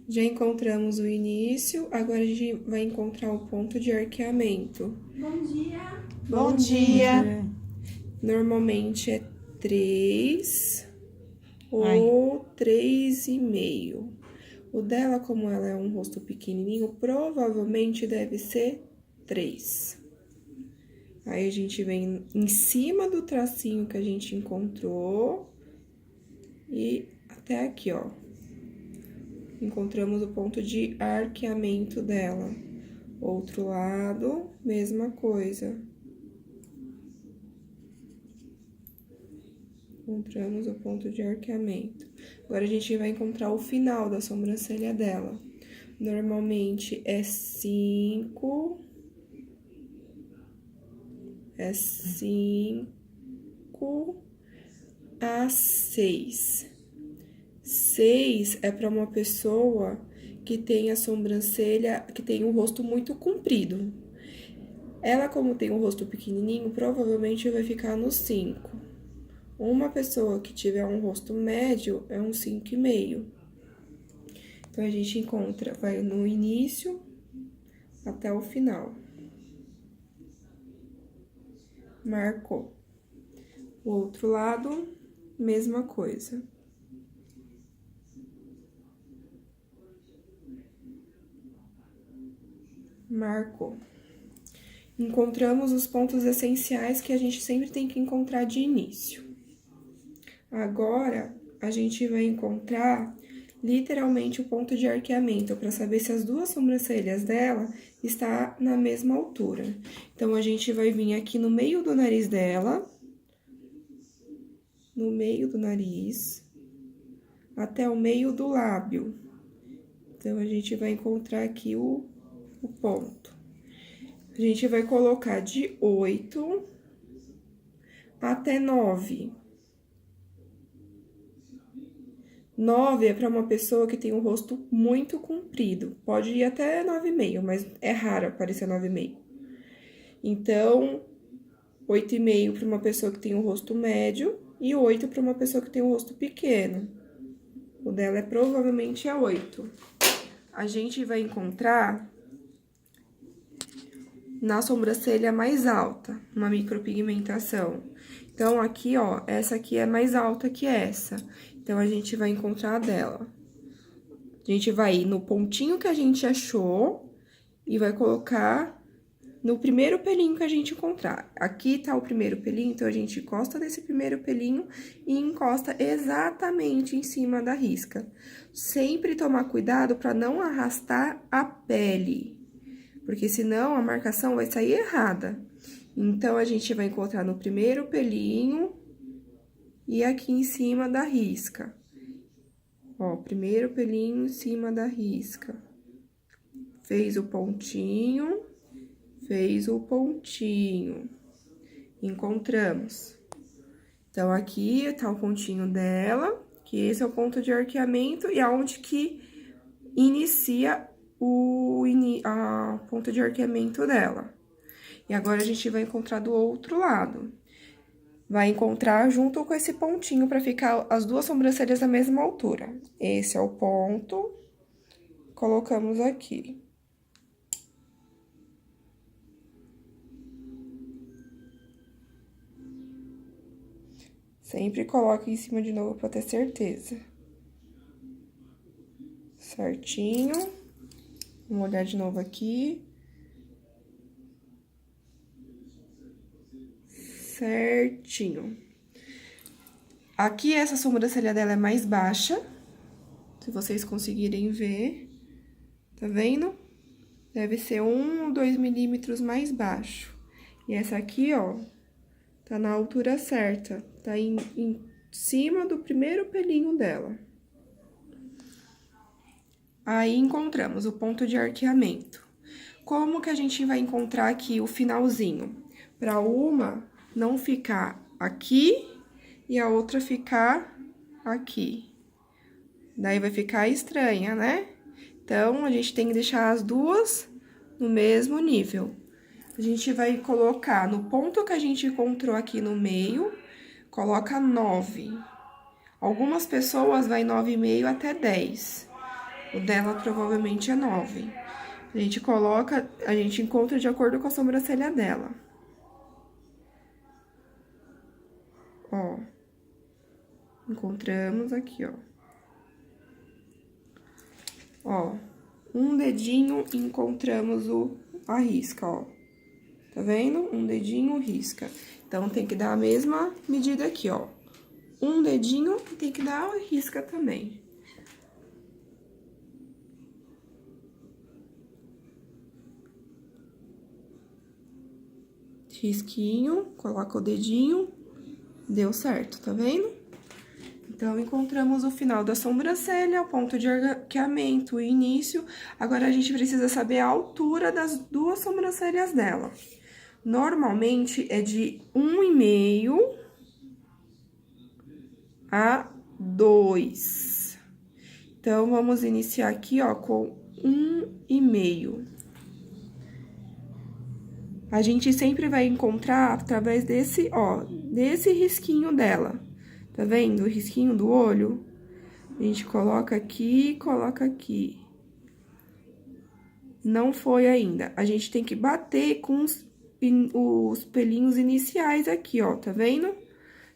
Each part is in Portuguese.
Já encontramos o início, agora a gente vai encontrar o ponto de arqueamento. Bom dia. Bom dia. Normalmente é 3 ou 3,5. O dela, como ela é um rosto pequenininho, provavelmente deve ser 3. Aí a gente vem em cima do tracinho que a gente encontrou e até aqui, ó. Encontramos o ponto de arqueamento dela. Outro lado, mesma coisa. Encontramos o ponto de arqueamento. Agora, a gente vai encontrar o final da sobrancelha dela. Normalmente, é 5... É 5 a 6. 6 é para uma pessoa que tem a sobrancelha, que tem o rosto muito comprido. Ela, como tem um rosto pequenininho, provavelmente vai ficar no 5. Uma pessoa que tiver um rosto médio é um 5,5. Então, a gente encontra, vai no início até o final. Marcou. O outro lado, mesma coisa. Marcou. Encontramos os pontos essenciais que a gente sempre tem que encontrar de início. Agora, a gente vai encontrar literalmente o ponto de arqueamento para saber se as duas sobrancelhas dela está na mesma altura. Então, a gente vai vir aqui no meio do nariz dela, no meio do nariz, até o meio do lábio. Então, a gente vai encontrar aqui o ponto. A gente vai colocar de 8 até 9. 9 é para uma pessoa que tem um rosto muito comprido. Pode ir até 9,5, mas é raro aparecer 9,5. Então, 8,5 para uma pessoa que tem um rosto médio e 8 para uma pessoa que tem um rosto pequeno. O dela provavelmente é 8. A gente vai encontrar na sobrancelha mais alta, uma micropigmentação. Então, aqui, ó, essa aqui é mais alta que essa. Então, a gente vai encontrar a dela. A gente vai ir no pontinho que a gente achou e vai colocar no primeiro pelinho que a gente encontrar. Aqui tá o primeiro pelinho, então a gente encosta nesse primeiro pelinho e encosta exatamente em cima da risca. Sempre tomar cuidado para não arrastar a pele, porque senão a marcação vai sair errada. Então, a gente vai encontrar no primeiro pelinho e aqui em cima da risca. Ó, primeiro pelinho em cima da risca. Fez o pontinho, fez o pontinho. Encontramos. Então, aqui tá o pontinho dela, que esse é o ponto de arqueamento e aonde que inicia a ponto de arqueamento dela. E agora, a gente vai encontrar do outro lado. Vai encontrar junto com esse pontinho para ficar as duas sobrancelhas da mesma altura. Esse é o ponto, colocamos aqui. Sempre coloque em cima de novo para ter certeza. Certinho. Vamos olhar de novo aqui. Certinho. Aqui, essa sobrancelha dela é mais baixa, se vocês conseguirem ver, tá vendo? Deve ser 1 ou 2 milímetros mais baixo. E essa aqui, ó, tá na altura certa, tá em cima do primeiro pelinho dela. Aí, encontramos o ponto de arqueamento. Como que a gente vai encontrar aqui o finalzinho? Para uma não ficar aqui e a outra ficar aqui. Daí, vai ficar estranha, né? Então, a gente tem que deixar as duas no mesmo nível. A gente vai colocar no ponto que a gente encontrou aqui no meio, coloca 9. Algumas pessoas vai 9,5 até 10. O dela provavelmente é 9. A gente coloca, a gente encontra de acordo com a sobrancelha dela. Ó. Encontramos aqui, ó. Ó, um dedinho e encontramos a risca, ó. Tá vendo? Um dedinho, risca. Então, tem que dar a mesma medida aqui, ó. Um dedinho e tem que dar a risca também. Risquinho, coloca o dedinho, deu certo, tá vendo? Então, encontramos o final da sobrancelha, o ponto de arqueamento, o início. Agora, a gente precisa saber a altura das duas sobrancelhas dela. Normalmente, é de 1,5 a 2. Então, vamos iniciar aqui, ó, com 1,5. A gente sempre vai encontrar através desse, ó, desse risquinho dela. Tá vendo? O risquinho do olho. A gente coloca aqui, coloca aqui. Não foi ainda. A gente tem que bater com os pelinhos iniciais aqui, ó, tá vendo?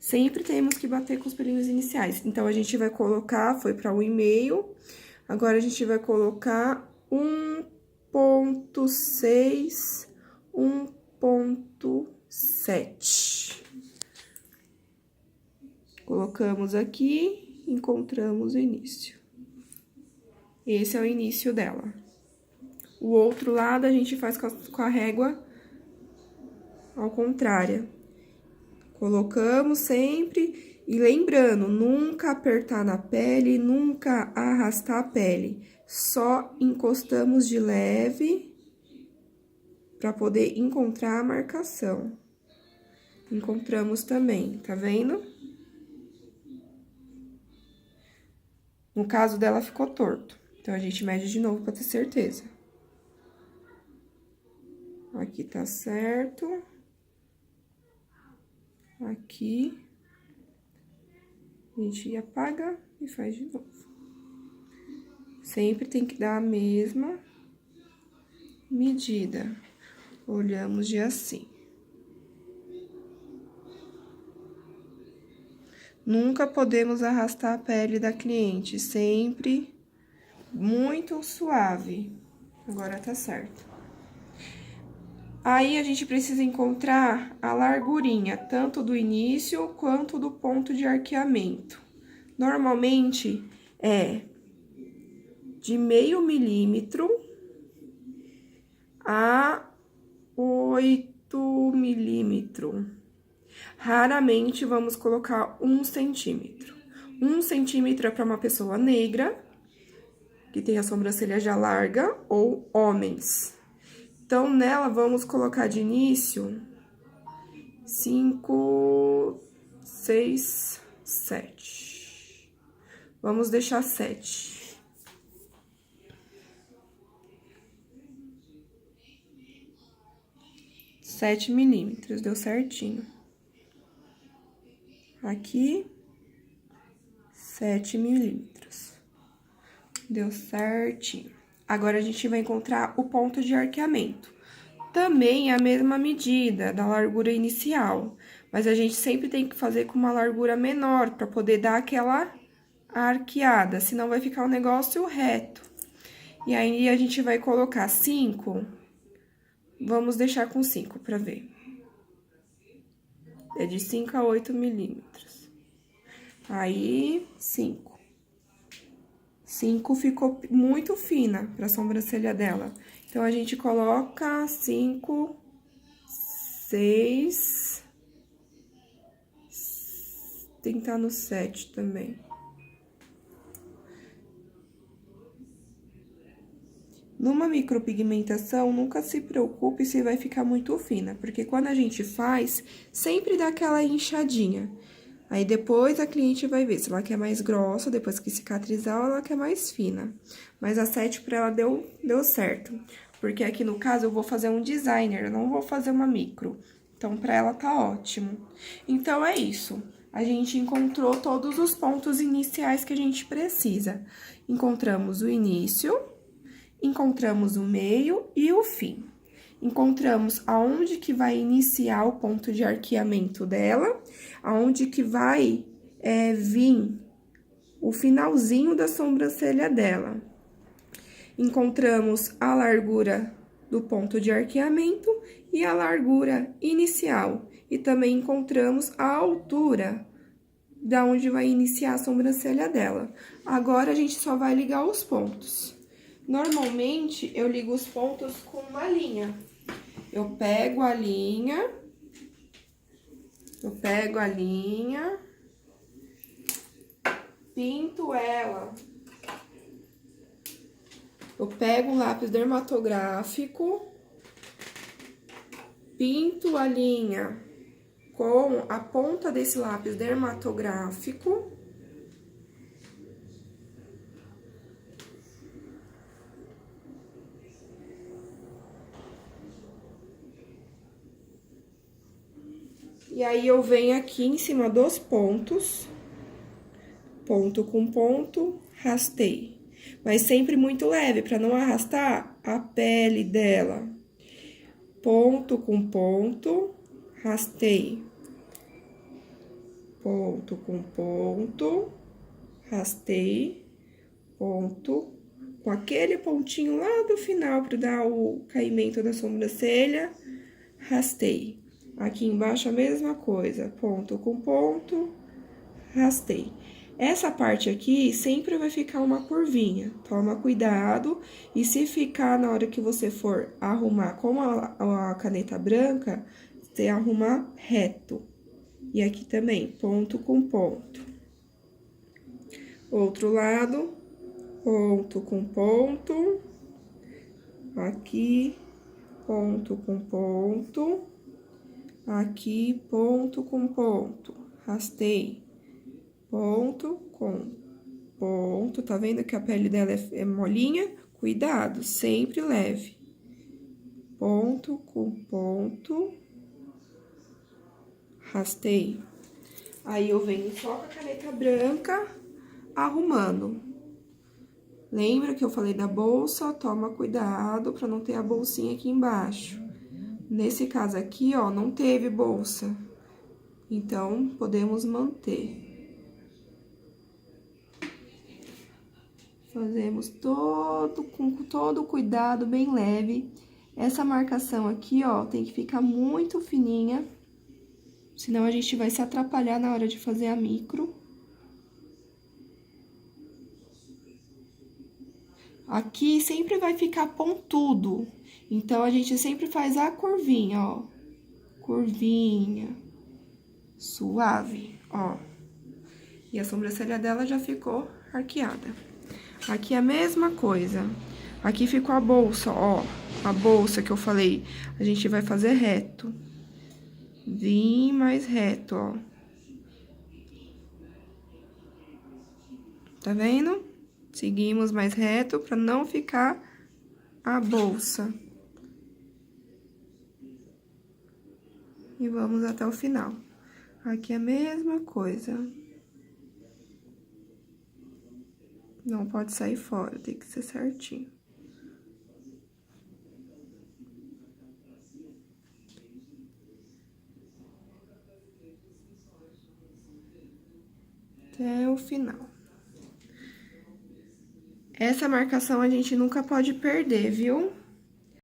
Sempre temos que bater com os pelinhos iniciais. Então, a gente vai colocar, foi pra 1,5. Agora, a gente vai colocar 1,6, 1,7. Colocamos aqui, encontramos o início. Esse é o início dela. O outro lado, a gente faz com a régua ao contrário. Colocamos sempre, e lembrando, nunca apertar na pele, nunca arrastar a pele. Só encostamos de leve para poder encontrar a marcação. Encontramos também, tá vendo? No caso dela, ficou torto. Então, a gente mede de novo para ter certeza. Aqui tá certo. Aqui. A gente apaga e faz de novo. Sempre tem que dar a mesma medida. Olhamos de assim. Nunca podemos arrastar a pele da cliente, sempre muito suave. Agora tá certo. Aí, a gente precisa encontrar a largurinha, tanto do início quanto do ponto de arqueamento. Normalmente, é de 0,5 milímetro a 8 milímetros. Raramente, vamos colocar 1 centímetro. 1 centímetro é para uma pessoa negra, que tem a sobrancelha já larga, ou homens. Então, nela, vamos colocar de início 5, 6, 7. Vamos deixar 7. Sete milímetros, deu certinho. Aqui, 7 milímetros. Deu certinho. Agora, a gente vai encontrar o ponto de arqueamento. Também é a mesma medida da largura inicial, mas a gente sempre tem que fazer com uma largura menor, para poder dar aquela arqueada, senão vai ficar um negócio reto. E aí, a gente vai colocar 5, vamos deixar com 5 para ver. É de 5 a 8 milímetros. Aí, 5. 5 ficou muito fina pra sobrancelha dela. Então, a gente coloca 5, 6... Tem que estar no 7 também. Numa micropigmentação, nunca se preocupe se vai ficar muito fina, porque quando a gente faz, sempre dá aquela inchadinha. Aí, depois, a cliente vai ver se ela quer mais grossa, depois que cicatrizar, ou ela quer mais fina. Mas a 7 pra ela deu certo, porque aqui no caso eu vou fazer um designer, eu não vou fazer uma micro. Então, pra ela tá ótimo. Então, é isso. a gente encontrou todos os pontos iniciais que a gente precisa. Encontramos o início, encontramos o meio e o fim. Encontramos aonde que vai iniciar o ponto de arqueamento dela, aonde que vai vir o finalzinho da sobrancelha dela. Encontramos a largura do ponto de arqueamento e a largura inicial. E também encontramos a altura da onde vai iniciar a sobrancelha dela. Agora, a gente só vai ligar os pontos. Normalmente, eu ligo os pontos com uma linha. Eu pego a linha, pinto ela. Eu pego um lápis dermatográfico, pinto a linha com a ponta desse lápis dermatográfico. E aí, eu venho aqui em cima dos pontos, ponto com ponto, rastei. Mas sempre muito leve, para não arrastar a pele dela. Ponto com ponto, rastei. Ponto com ponto, rastei. Ponto, com aquele pontinho lá do final para dar o caimento da sobrancelha, rastei. Aqui embaixo a mesma coisa, ponto com ponto, rastei. Essa parte aqui sempre vai ficar uma curvinha, toma cuidado. E se ficar na hora que você for arrumar com a caneta branca, você arrumar reto. E aqui também, ponto com ponto. Outro lado, ponto com ponto. Aqui, ponto com ponto. Aqui, ponto com ponto. Rastei. Ponto com ponto, tá vendo que a pele dela é molinha? Cuidado, sempre leve. Ponto com ponto, rastei. Aí, eu venho só com a caneta branca, arrumando. Lembra que eu falei da bolsa? Toma cuidado pra não ter a bolsinha aqui embaixo. Nesse caso aqui, ó, não teve bolsa. Então, podemos manter. Fazemos com todo cuidado, bem leve. Essa marcação aqui, ó, tem que ficar muito fininha, senão a gente vai se atrapalhar na hora de fazer a micro. Aqui sempre vai ficar pontudo, então a gente sempre faz a curvinha, ó. Curvinha, suave, ó. E a sobrancelha dela já ficou arqueada. Aqui é a mesma coisa. Aqui ficou a bolsa, ó. A bolsa que eu falei, a gente vai fazer reto. Vim mais reto, ó. Tá vendo? Seguimos mais reto pra não ficar a bolsa. E vamos até o final. Aqui é a mesma coisa. Não pode sair fora, tem que ser certinho. Até o final. Essa marcação a gente nunca pode perder, viu?